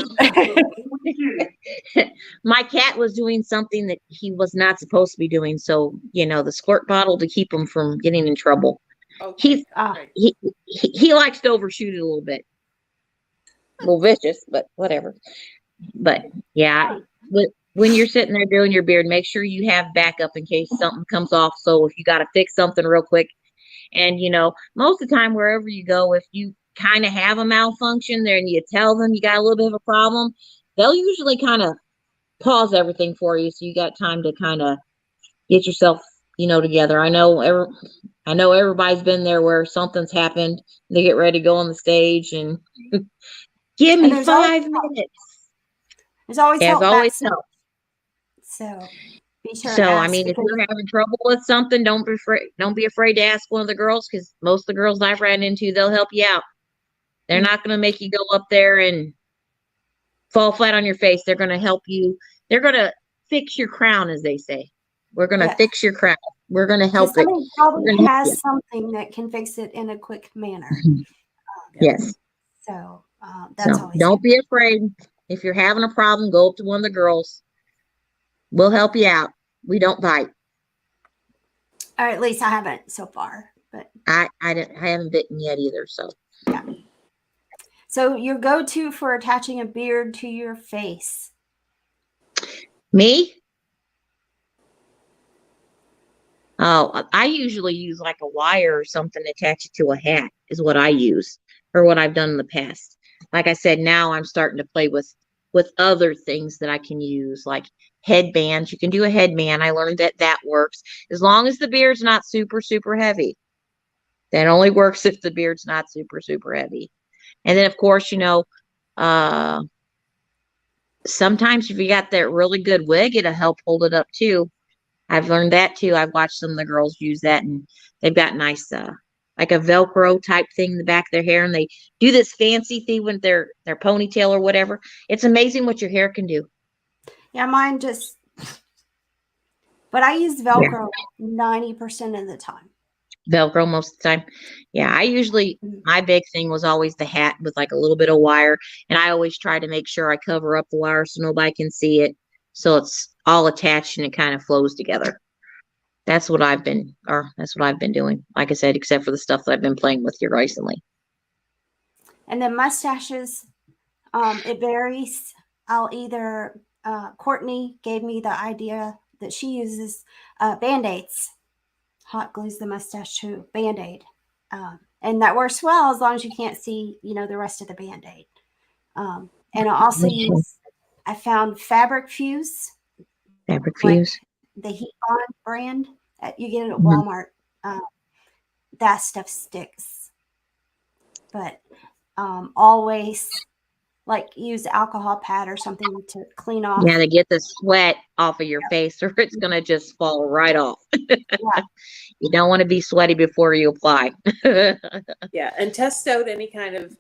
My cat was doing something that he was not supposed to be doing. So, the squirt bottle to keep him from getting in trouble. Okay. He's Right. he likes to overshoot it a little bit. A little vicious, but whatever. But yeah, when you're sitting there doing your beard, make sure you have backup in case something comes off. So if you got to fix something real quick, and most of the time wherever you go, if you kind of have a malfunction there and you tell them you got a little bit of a problem, they'll usually kind of pause everything for you, so you got time to kind of get yourself together. I know everybody's been there where something's happened. They get ready to go on the stage and give me And there's 5 minutes. There's always As help always backstage. help. So be sure So to I ask. mean, if you're having trouble with something, don't be afraid to ask one of the girls, because most of the girls I've ran into, they'll help you out. They're not going to make you go up there and fall flat on your face. They're going to help you. They're going to fix your crown, as they say. We're going to fix your crown. We're going to help it. Somebody probably Help has you. something that can fix it in a quick manner. Yes. So that's So always don't be afraid. If you're having a problem, go up to one of the girls. We'll help you out. We don't bite. or at least I haven't so far. But I haven't bitten yet either. So yeah. So your go-to for attaching a beard to your face? me? Oh, I usually use like a wire or something to attach it to a hat is what I use, or what I've done in the past. Like I said, now I'm starting to play with other things that I can use, like headbands. You can do a headband. I learned that works as long as the beard's not super, super heavy. That only works if the beard's not super, super heavy. And then of course, uh, sometimes if you got that really good wig, it'll help hold it up too. I've learned that too. I've watched some of the girls use that, and they've got nice, like a Velcro type thing in the back of their hair, and they do this fancy thing with their ponytail or whatever. It's amazing what your hair can do. Yeah, mine just. But I use Velcro 90% of the time. Velcro most of the time. Yeah, my big thing was always the hat with like a little bit of wire, and I always try to make sure I cover up the wire so nobody can see it, so it's all attached and it kind of flows together. That's what I've been doing. Like I said, except for the stuff that I've been playing with here recently. And then mustaches, it varies. I'll either, Courtney gave me the idea that she uses Band-Aids. Hot glues the mustache to Band-Aid. And that works well as long as you can't see, the rest of the Band-Aid. And I also I found Fabric Fuse. Fabric Fuse. The Heat Bond brand. You get it at Mhm. Walmart. That stuff sticks. But always like use alcohol pad or something to clean off. Yeah, to get the sweat off of your face, or it's gonna just fall right off. Yeah. You don't want to be sweaty before you apply. Yeah, and test out any kind of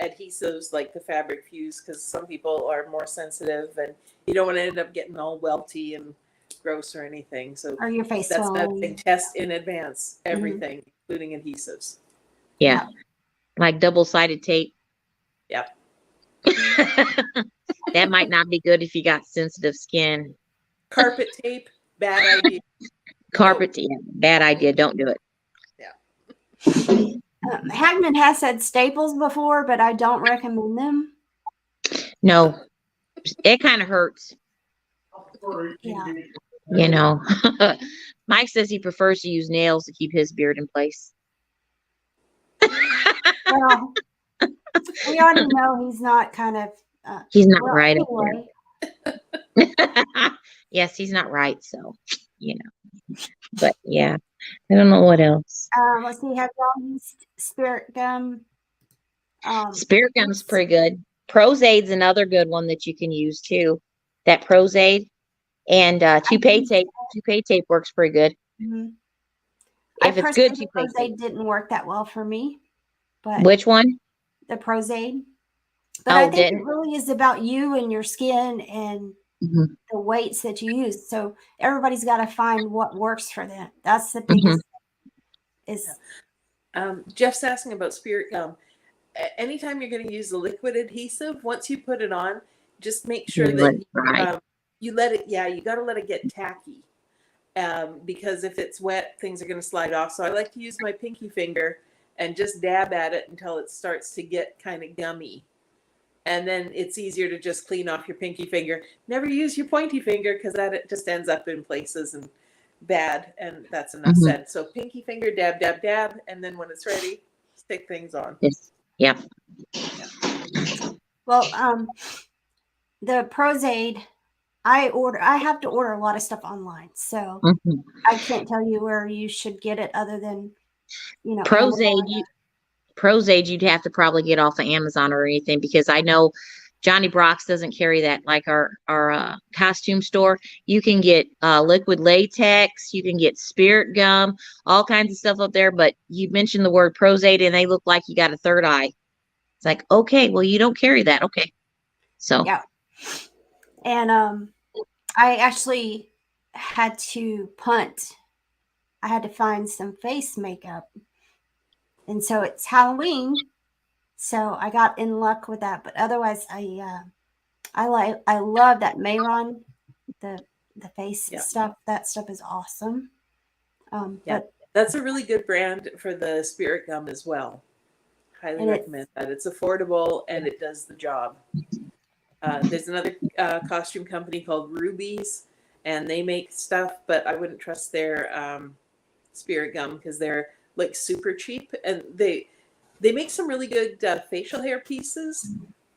adhesives like the fabric fuse, because some people are more sensitive, and you don't want to end up getting all welty and gross or anything. So Or your face that's another swelling. thing. Test in advance everything, including adhesives. Yeah, like double-sided tape. Yep. That might not be good if you got sensitive skin. Carpet tape, bad idea. Carpet, yeah, bad idea. Don't do it. Hagman has said staples before, but I don't recommend them. No, it kind of hurts. Yeah. You know, Mike says he prefers to use nails to keep his beard in place. Well, we already know he's not kind of. He's not well, right. anyway, Yes, he's not right. So, you know, but yeah, I don't know what else. let's see. Have y'all used Spirit Gum? Spirit gum's pretty good. Prozade's another good one that you can use too. That Prozade and toupee tape. Toupee tape works pretty good. Mhm. If it's good, the toupee tape. Prozade didn't work that well for me, but Which one? the Prozade. But Oh, I think didn't. it really is about you and your skin and Mhm. the weights that you use. So everybody's got to find what works for them. That's the Mhm. biggest. Is Jeff's asking about Spirit Gum. Anytime you're going to use the liquid adhesive, once you put it on, just make sure You let that it dry. you let it. Yeah, you got to let it get tacky, because if it's wet, things are going to slide off. So I like to use my pinky finger and just dab at it until it starts to get kind of gummy. And then it's easier to just clean off your pinky finger. Never use your pointy finger, because that it just ends up in places and bad, and that's enough Mhm. said. So pinky finger, dab, dab, dab, and then when it's ready, stick things on. Yes. Yeah. well, the Prozade. I have to order a lot of stuff online, so Mhm. I can't tell you where you should get it other than Prozade, Amazon. Prozade, you'd have to probably get off of Amazon or anything, because I know Johnny Brock's doesn't carry that, like our costume store. You can get liquid latex, you can get Spirit Gum, all kinds of stuff up there. But you mentioned the word Prozade, and they look like you got a third eye. It's like, okay, well, you don't carry that, okay? So Yeah. And I actually had to punt. I had to find some face makeup. And so it's Halloween. So I got in luck with that. But otherwise I love that Mayron, the face Yeah. stuff. That stuff is awesome. Yeah. But That's a really good brand for the Spirit Gum as well. Highly And recommend that. It's affordable and it does the job. There's another costume company called Rubies, and they make stuff, but I wouldn't trust their Spirit Gum, because they're like super cheap, and they make some really good facial hair pieces,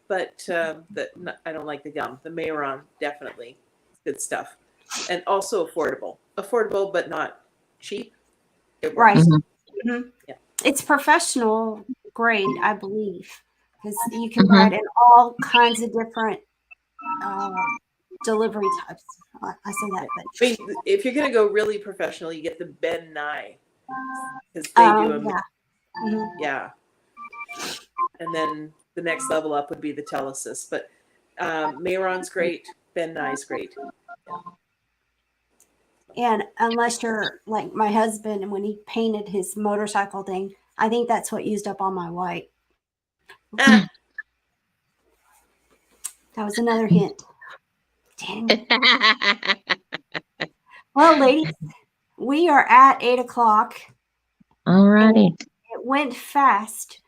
but I don't like the gum. The Mayron, definitely good stuff, and also affordable but not cheap. It right. works. Mhm. Yeah. It's professional grade, I believe, because you can buy it in all kinds of different delivery types. I say that, but I mean, if you're gonna go really professional, you get the Ben Nye, because they do a yeah. Mhm. yeah. And then the next level up would be the Telesis, but Mayron's great, Ben Nye's great. And unless you're like my husband, and when he painted his motorcycle thing, I think that's what used up all my white. Ah, That was another hint. Dang. Well, ladies, we are at 8:00. alrighty. It went fast,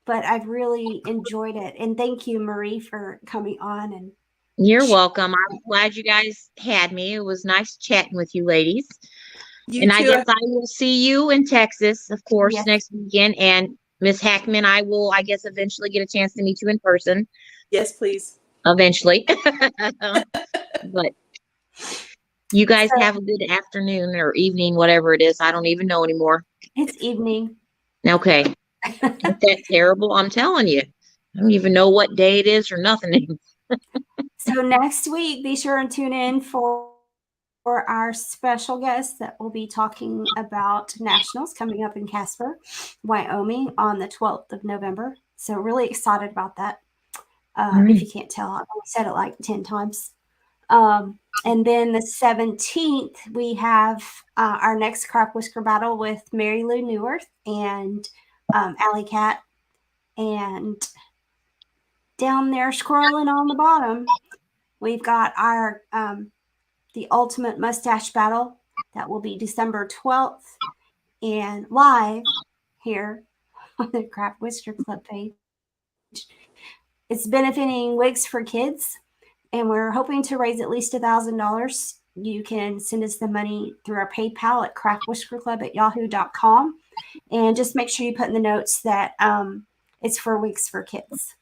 but I've really enjoyed it. And thank you, Marie, for coming on. And You're welcome. I'm glad you guys had me. It was nice chatting with you ladies. you And too. I guess I will see you in Texas, of course, Yes. next weekend. And Miss Hackman, I will, I guess, eventually get a chance to meet you in person. Yes, please. Eventually. But you guys have a good afternoon or evening, whatever it is. I don't even know anymore. it's evening. Okay. Isn't that terrible? I'm telling you. I don't even know what day it is or nothing. So next week, be sure and tune in for our special guest that will be talking about nationals coming up in Casper, Wyoming on the 12th of November. So really excited about that. If you can't tell, I've only said it like 10 times. And then the 17th, we have our next crop whisker battle with Mary Lou Neworth and Alley Cat. And down there scrolling on the bottom, we've got our the ultimate mustache battle that will be December 12th and live here on the Crop Whisker Club page. It's benefiting Wigs for Kids, and we're hoping to raise at least $1,000. You can send us the money through our PayPal at craftwhiskerclub@yahoo.com. And just make sure you put in the notes that it's for Wigs for Kids.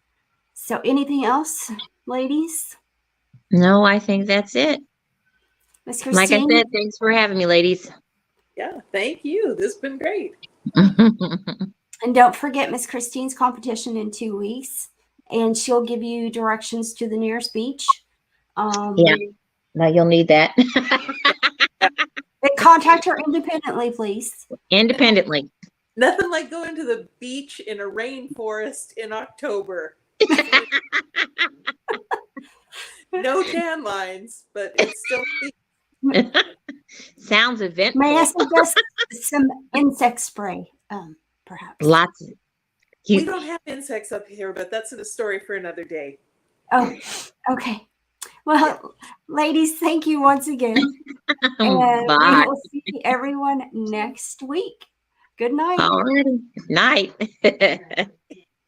So anything else, ladies? No, I think that's it. Miss Like I Christine? said, thanks for having me, ladies. Yeah, thank you. This has been great. And don't forget Miss Christine's competition in 2 weeks, and she'll give you directions to the nearest beach. Yeah. No, you'll need that. But contact her independently, please. Independently. Nothing like going to the beach in a rainforest in October. No tan lines, but it's still. Sounds eventful. May I suggest some insect spray, perhaps? Lots of We don't have insects up here, but that's a story for another day. Oh, okay. Well, ladies, thank you once again. And Bye. we will see everyone next week. Good night. Alrighty. Night.